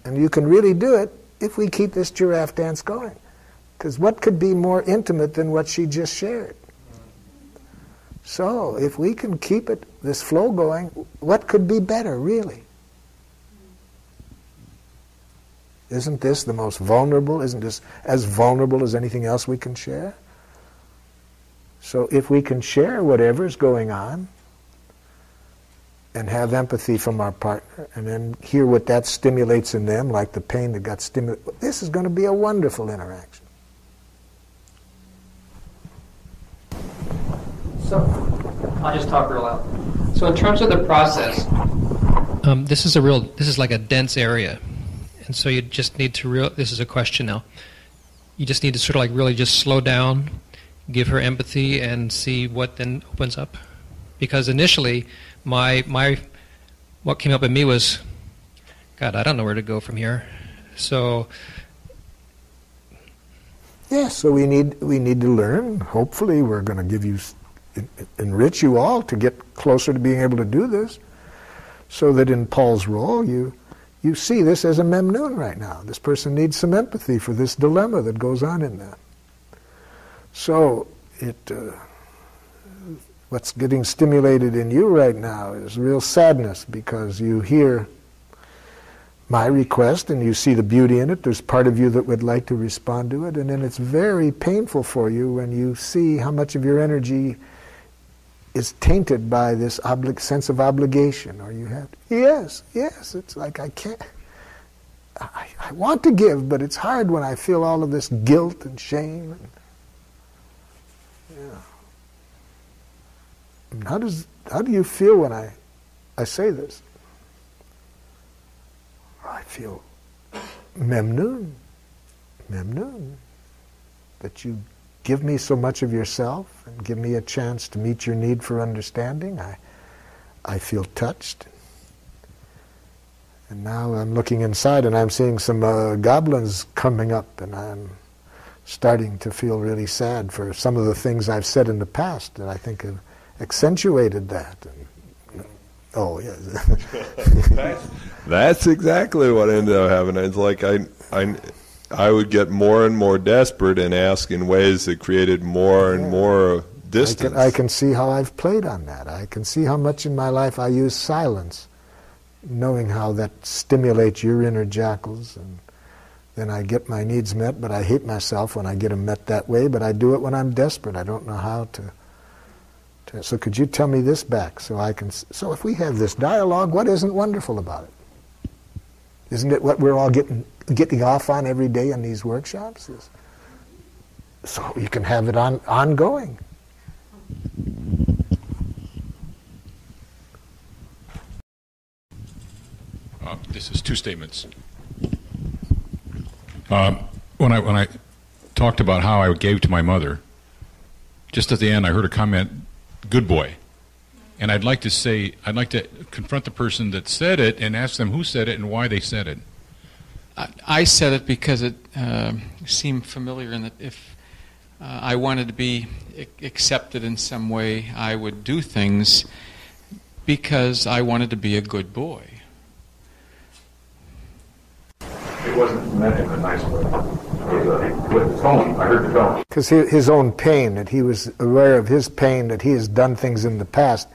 And you can really do it if we keep this giraffe dance going. Because what could be more intimate than what she just shared? So, if we can keep this flow going, what could be better, really? Isn't this the most vulnerable? Isn't this as vulnerable as anything else we can share? So if we can share whatever's going on and have empathy from our partner and then hear what that stimulates in them, like the pain that got stimulated, this is going to be a wonderful interaction. So, I'll just talk real loud. So in terms of the process, this is like a dense area. And so you just need to this is a question now. You just need to sort of like really just slow down, give her empathy, and see what then opens up. Because initially, what came up in me was, God, I don't know where to go from here. So. Yeah, so we need to learn. Hopefully, we're going to give you, enrich you all to get closer to being able to do this, so that in Paul's role, you see this as a memnoon right now. This person needs some empathy for this dilemma that goes on in them. So what's getting stimulated in you right now is real sadness because you hear my request and you see the beauty in it. There's part of you that would like to respond to it, and then it's very painful for you when you see how much of your energy is tainted by this sense of obligation, or you have, yes, it's like I can't, I want to give, but it's hard when I feel all of this guilt and shame. And how do you feel when I say this? I feel memnoon, that you give me so much of yourself and give me a chance to meet your need for understanding. I feel touched. And now I'm looking inside and I'm seeing some goblins coming up, and I'm starting to feel really sad for some of the things I've said in the past that I think have accentuated that. And, oh, yeah. That's exactly what ended up happening. It's like I would get more and more desperate and ask in ways that created more and more distance. I can see how I've played on that. I can see how much in my life I use silence, knowing how that stimulates your inner jackals, and then I get my needs met, but I hate myself when I get them met that way, but I do it when I'm desperate. I don't know how to. So could you tell me this back so I can... So if we have this dialogue, what isn't wonderful about it? Isn't it what we're all getting off on every day in these workshops? So you can have it ongoing. This is two statements. When I talked about how I gave to my mother, just at the end I heard a comment, "Good boy." And I'd like to confront the person that said it and ask them who said it and why they said it. I said it because it seemed familiar, and that if I wanted to be accepted in some way, I would do things because I wanted to be a good boy. it wasn't meant in a nice way. With the tone, I heard the tone. Because his own pain, that he was aware of his pain, that he has done things in the past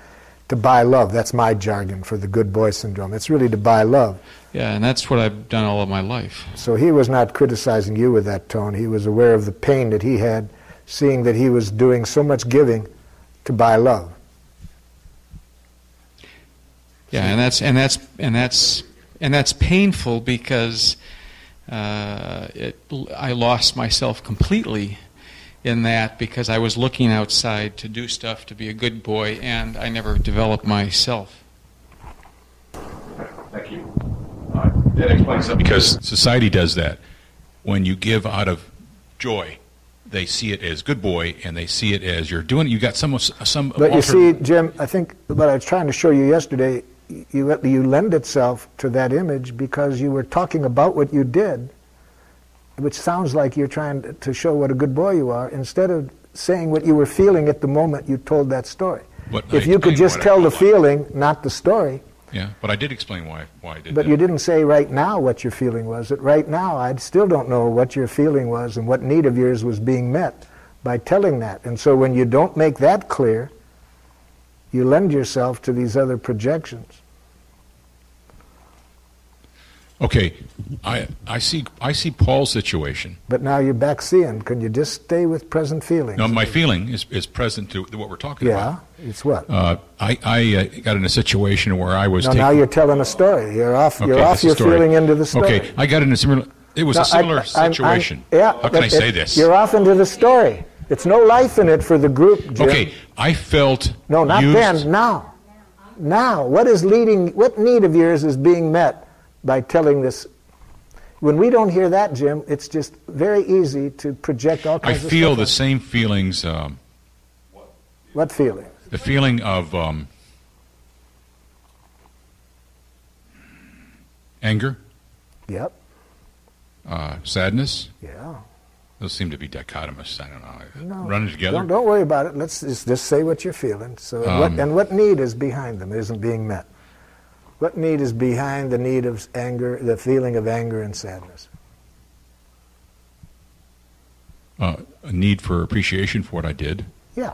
to buy love. That's my jargon for the good boy syndrome. It's really to buy love. Yeah, and that's what I've done all of my life. So he was not criticizing you with that tone. He was aware of the pain that he had, seeing that he was doing so much giving to buy love. Yeah, and that's painful because I lost myself completely in that because I was looking outside to do stuff to be a good boy, and I never developed myself. Thank you. That explains something. Because society does that. When you give out of joy, they see it as good boy, and they see it as you're doing it. You got some. But you see, Jim, I think what I was trying to show you yesterday, you lend itself to that image because you were talking about what you did, which sounds like you're trying to show what a good boy you are, instead of saying what you were feeling at the moment you told that story. But if you could just tell the feeling, not the story. Yeah, but I did explain why I did But that. you didn't say right now what your feeling was. That right now, I still don't know what your feeling was and what need of yours was being met by telling that. And so when you don't make that clear, you lend yourself to these other projections. Okay, I see Paul's situation. But now you're back seeing. Can you just stay with present feelings? No, my feeling is present to what we're talking about. Yeah, it's what? I got in a situation where I was. Now you're telling a story. You're off. Okay, You're off your story. feeling into the story. Okay, I got in a similar. It was a similar situation. Yeah. How can I say this? You're off into the story. It's no life in it for the group, Jim. Okay, I felt. No, not used. then. Now. Now. What need of yours is being met by telling this? When we don't hear that, Jim, it's just very easy to project all kinds of stuff. I feel the same feelings. What feelings? The feeling of anger. Yep. Sadness. Yeah. Those seem to be dichotomous. I don't know. No, Running together. Don't worry about it. Let's just say what you're feeling. So, what need is behind them? It isn't being met. What need is behind the need of anger, the feeling of anger and sadness? A need for appreciation for what I did. Yeah.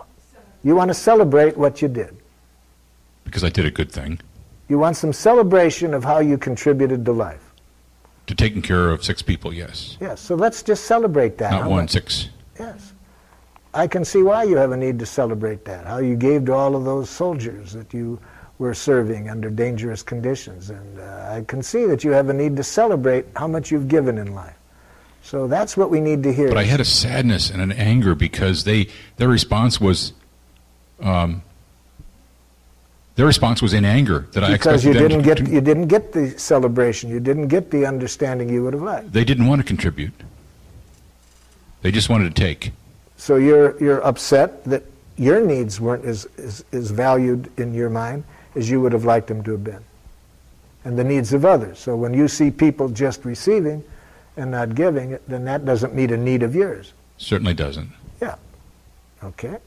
You want to celebrate what you did. Because I did a good thing. You want some celebration of how you contributed to life. To taking care of 6 people, yes. Yes, so let's just celebrate that. Not 1, 6. Yes. I can see why you have a need to celebrate that, how you gave to all of those soldiers that you were serving under dangerous conditions. And I can see that you have a need to celebrate how much you've given in life. So that's what we need to hear. But I had a sadness and an anger because their response was in anger that I expected them because you didn't get the celebration, you didn't get the understanding you would have liked. They didn't want to contribute. They just wanted to take. So you're upset that your needs weren't as valued in your mind as you would have liked them to have been, and the needs of others. So when you see people just receiving and not giving, then that doesn't meet a need of yours. Certainly doesn't. Yeah. Okay.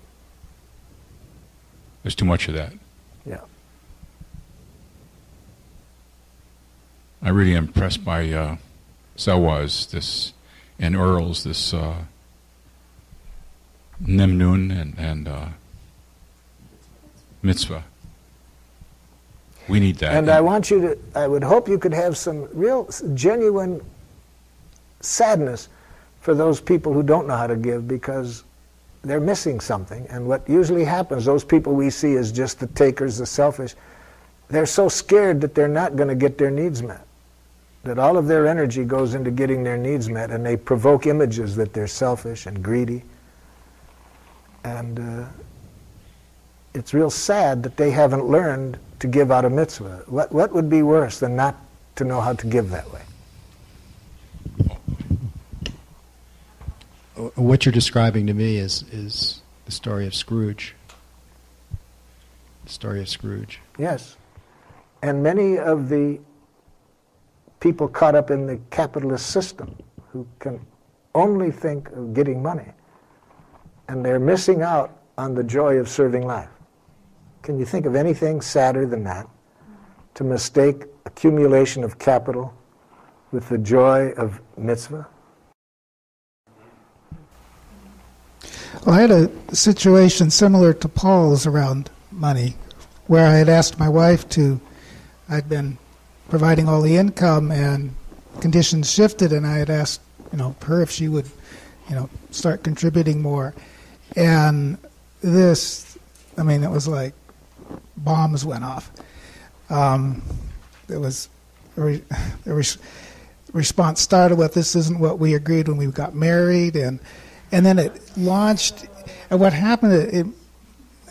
There's too much of that. Yeah. I really am impressed by Selwaz, and Earl's, this Nemnun and mitzvah. We need that. And I would hope you could have some real, genuine sadness for those people who don't know how to give because they're missing something. And what usually happens, those people we see as just the takers, the selfish, they're so scared that they're not going to get their needs met. That all of their energy goes into getting their needs met, and they provoke images that they're selfish and greedy. And it's real sad that they haven't learned to give out a mitzvah. What would be worse than not to know how to give that way? What you're describing to me is the story of Scrooge. The story of Scrooge. Yes. And many of the people caught up in the capitalist system who can only think of getting money, and they're missing out on the joy of serving life. Can you think of anything sadder than that? To mistake accumulation of capital with the joy of mitzvah? Well, I had a situation similar to Paul's around money, where I had asked my wife I'd been providing all the income, and conditions shifted, and I had asked, her if she would, start contributing more. And it was like bombs went off. There was a response started with, "This isn't what we agreed when we got married," and then it launched. And what happened?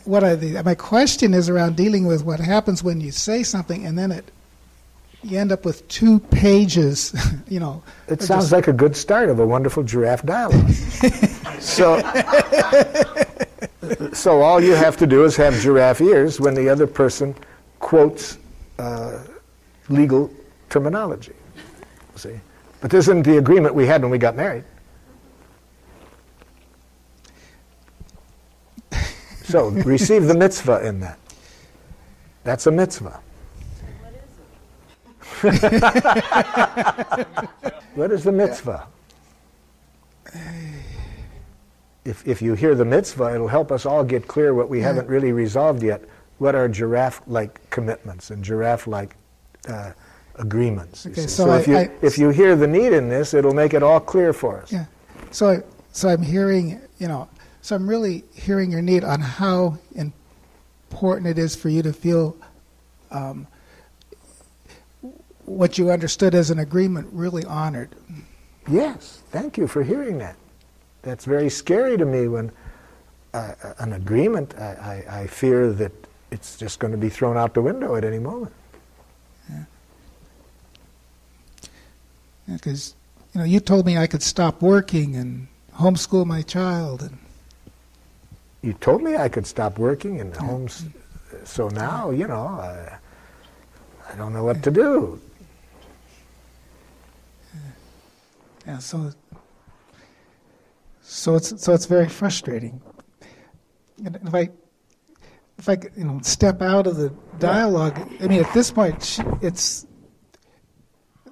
My question is around dealing with what happens when you say something and then you end up with 2 pages. It sounds like a good start of a wonderful giraffe dialogue. So all you have to do is have giraffe ears when the other person quotes legal terminology. See, but this isn't the agreement we had when we got married. So receive the mitzvah in that. That's a mitzvah. What is the mitzvah? If you hear the mitzvah, it'll help us all get clear what we haven't really resolved yet. What are giraffe-like commitments and giraffe-like agreements? Okay, so if you hear the need in this, it'll make it all clear for us. Yeah. So I'm hearing, so I'm really hearing your need on how important it is for you to feel what you understood as an agreement really honored. Yes, thank you for hearing that. That's very scary to me when an agreement, I fear that it's just going to be thrown out the window at any moment. Yeah. Because, you told me I could stop working and homeschool my child. And you told me I could stop working and so now, I don't know what to do. Yeah, so it's very frustrating. And if I step out of the dialogue, at this point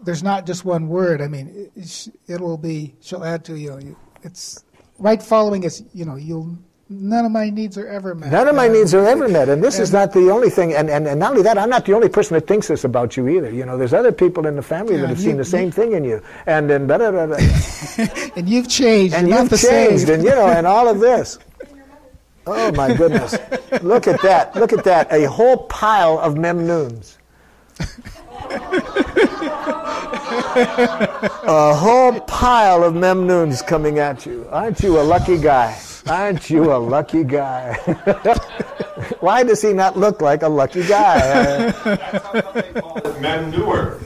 there's not just one word. She'll add to it's right following is none of my needs are ever met. None of my needs are ever met, and this is not the only thing. And not only that, I'm not the only person that thinks this about you either. There's other people in the family that have seen the same thing in you, and then and you've changed, and you're you've not the changed, same. and all of this. Oh my goodness! Look at that! Look at that! A whole pile of memnoons. A whole pile of memnoons coming at you. Aren't you a lucky guy? Aren't you a lucky guy? Why does he not look like a lucky guy? That's how they call it manure.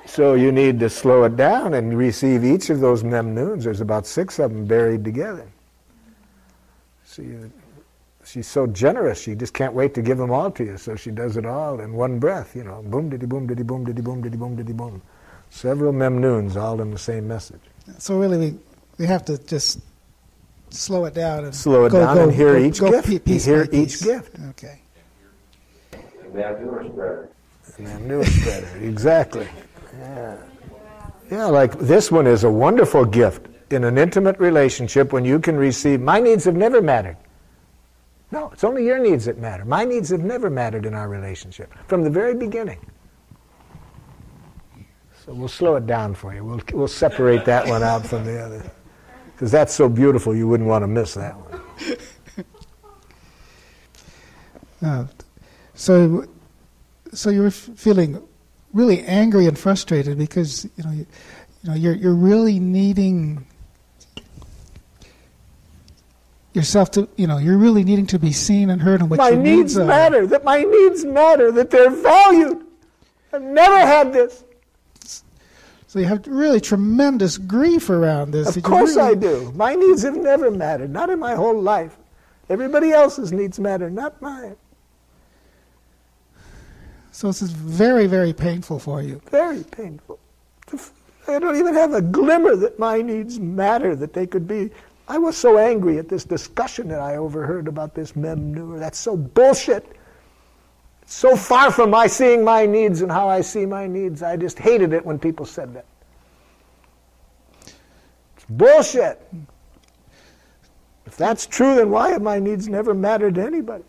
So you need to slow it down and receive each of those memnoons. There's about 6 of them buried together. See, she's so generous, she just can't wait to give them all to you, so she does it all in one breath, boom, diddy, boom, diddy, boom, diddy, boom, diddy, boom, diddy, boom. Several memnoons, all in the same message. So really, we have to just slow it down and and hear each gift. Piece hear by piece. Each gift. Okay. Manure spreader. Manure spreader, exactly. Yeah, like this one is a wonderful gift in an intimate relationship when you can receive. My needs have never mattered. No, it's only your needs that matter. My needs have never mattered in our relationship from the very beginning. So we'll slow it down for you. We'll separate that one out from the other. Because that's so beautiful, you wouldn't want to miss that one. So you were feeling really angry and frustrated because you're really needing yourself to you're really needing to be seen and heard on what your needs are. That my needs matter, that they're valued. I've never had this. So you have really tremendous grief around this. Of course I do. My needs have never mattered, not in my whole life. Everybody else's needs matter, not mine. So this is very, very painful for you. Very painful. They don't even have a glimmer that my needs matter, that they could be. I was so angry at this discussion that I overheard about this memnur. That's so bullshit. It's so far from my seeing my needs and how I see my needs. I just hated it when people said that. It's bullshit. If that's true, then why have my needs never mattered to anybody?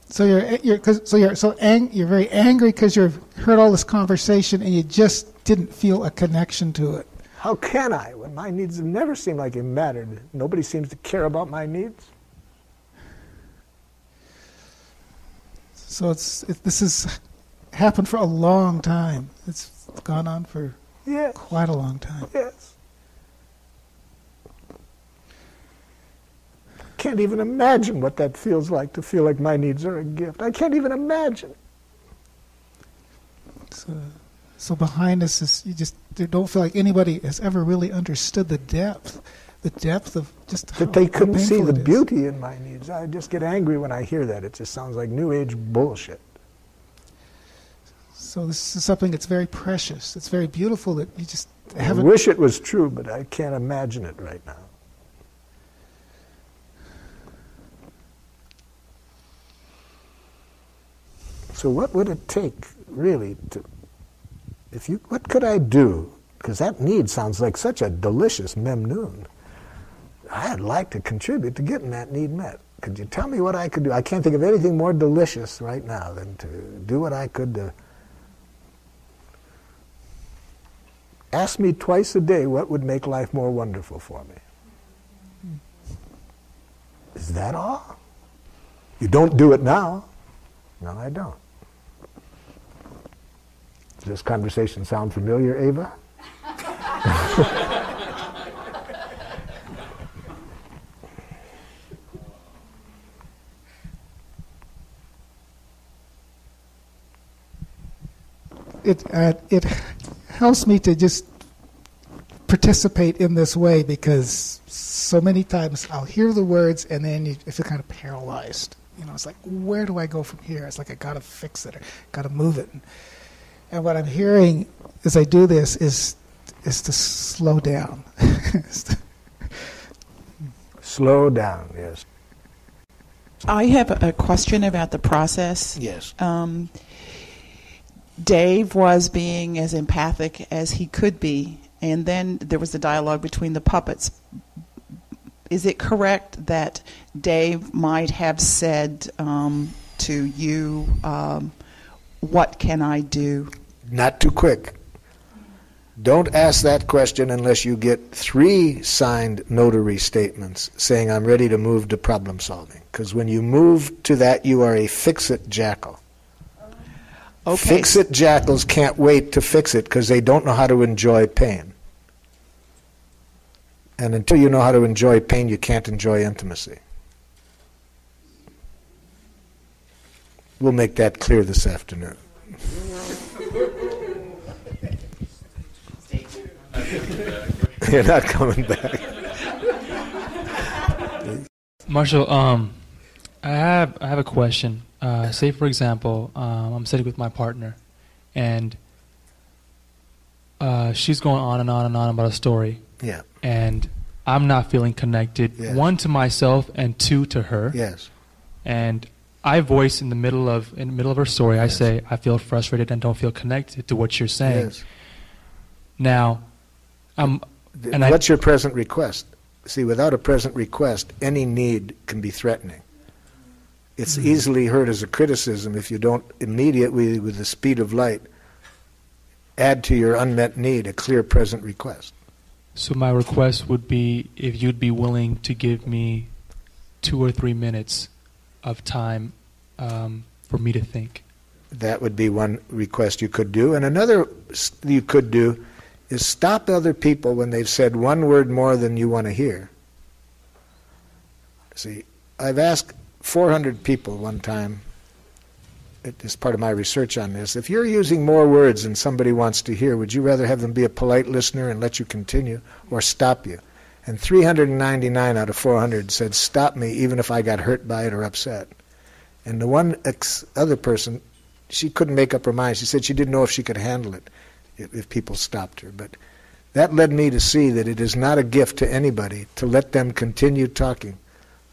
So you're very angry because you've heard all this conversation and you just didn't feel a connection to it. How can I when my needs have never seemed like it mattered? Nobody seems to care about my needs. So this has happened for a long time. It's gone on for quite a long time. Yes. Can't even imagine what that feels like, to feel like my needs are a gift. I can't even imagine. So behind us is you don't feel like anybody has ever really understood the depth of just how that they couldn't see painful the it is. beauty in my needs. I just get angry when I hear that. It just sounds like New Age bullshit. So this is something that's very precious. It's very beautiful that you just I haven't. wish it was true, but I can't imagine it right now. So what would it take, really, what could I do? Because that need sounds like such a delicious memnoon. I'd like to contribute to getting that need met. Could you tell me what I could do? I can't think of anything more delicious right now than to do what I could to ask me twice a day what would make life more wonderful for me. Is that all? You don't do it now. No, I don't. Does this conversation sound familiar, Ava? It helps me to just participate in this way, because so many times I'll hear the words and then I feel kind of paralyzed. It's like, where do I go from here? It's like I got to fix it or got to move it. And what I'm hearing as I do this is to slow down. Slow down, yes. I have a question about the process. Yes. Dave was being as empathic as he could be, and then there was a dialogue between the puppets. Is it correct that Dave might have said to you, what can I do? Not too quick. Don't ask that question unless you get 3 signed notary statements saying I'm ready to move to problem solving. Because when you move to that, you are a fix-it jackal. Okay. Fix-it jackals can't wait to fix it because they don't know how to enjoy pain. And until you know how to enjoy pain, you can't enjoy intimacy. We'll make that clear this afternoon. You're not coming back. Marshall, I have a question. Say, for example, I'm sitting with my partner, and she's going on and on and on about a story. Yeah. And I'm not feeling connected. Yes. 1 to myself and 2 to her. Yes. And I voice in the middle of her story. I say I feel frustrated and don't feel connected to what you're saying. Yes. Now, what's your present request? See, without a present request, any need can be threatening. It's easily heard as a criticism if you don't immediately, with the speed of light, add to your unmet need a clear present request. So my request would be if you'd be willing to give me 2 or 3 minutes of time for me to think. That would be one request you could do. And another you could do is stop other people when they've said one word more than you want to hear. See, I've asked 400 people one time, as part of my research on this, if you're using more words than somebody wants to hear, would you rather have them be a polite listener and let you continue, or stop you? And 399 out of 400 said, stop me even if I got hurt by it or upset. And the one other person, she couldn't make up her mind. She said she didn't know if she could handle it. if people stopped her. But that led me to see that it is not a gift to anybody to let them continue talking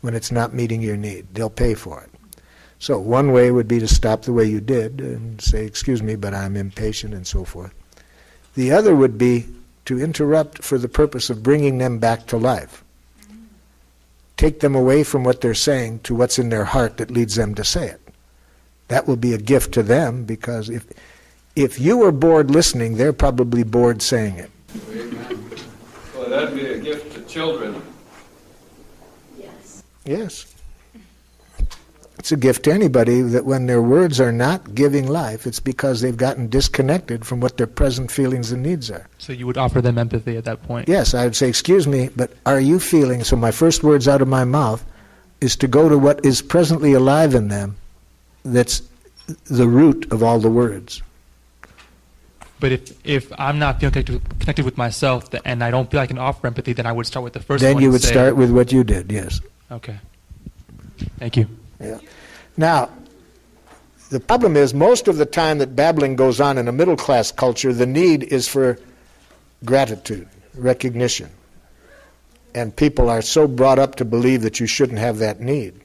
when it's not meeting your need. They'll pay for it. So one way would be to stop the way you did and say, excuse me, but I'm impatient and so forth. The other would be to interrupt for the purpose of bringing them back to life. Take them away from what they're saying to what's in their heart that leads them to say it. That will be a gift to them, because if you are bored listening, they're probably bored saying it. Amen. Well, that'd be a gift to children. Yes. Yes. It's a gift to anybody that when their words are not giving life, it's because they've gotten disconnected from what their present feelings and needs are. So you would offer them empathy at that point? Yes, I would say, excuse me, but are you feeling, so my first words out of my mouth is to go to what is presently alive in them, that's the root of all the words. But if I'm not feeling connected with myself and I don't feel I can offer empathy, then I would start with the first one. Then you would say, start with what you did, yes. Okay. Thank you. Yeah. Now, the problem is most of the time that babbling goes on in a middle-class culture, the need is for gratitude, recognition. And people are so brought up to believe that you shouldn't have that need.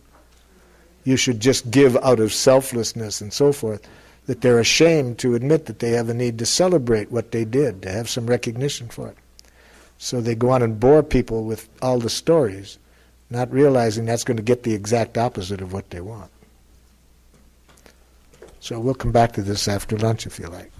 You should just give out of selflessness and so forth, that they're ashamed to admit that they have a need to celebrate what they did, to have some recognition for it. So they go on and bore people with all the stories, not realizing that's going to get the exact opposite of what they want. So we'll come back to this after lunch if you like.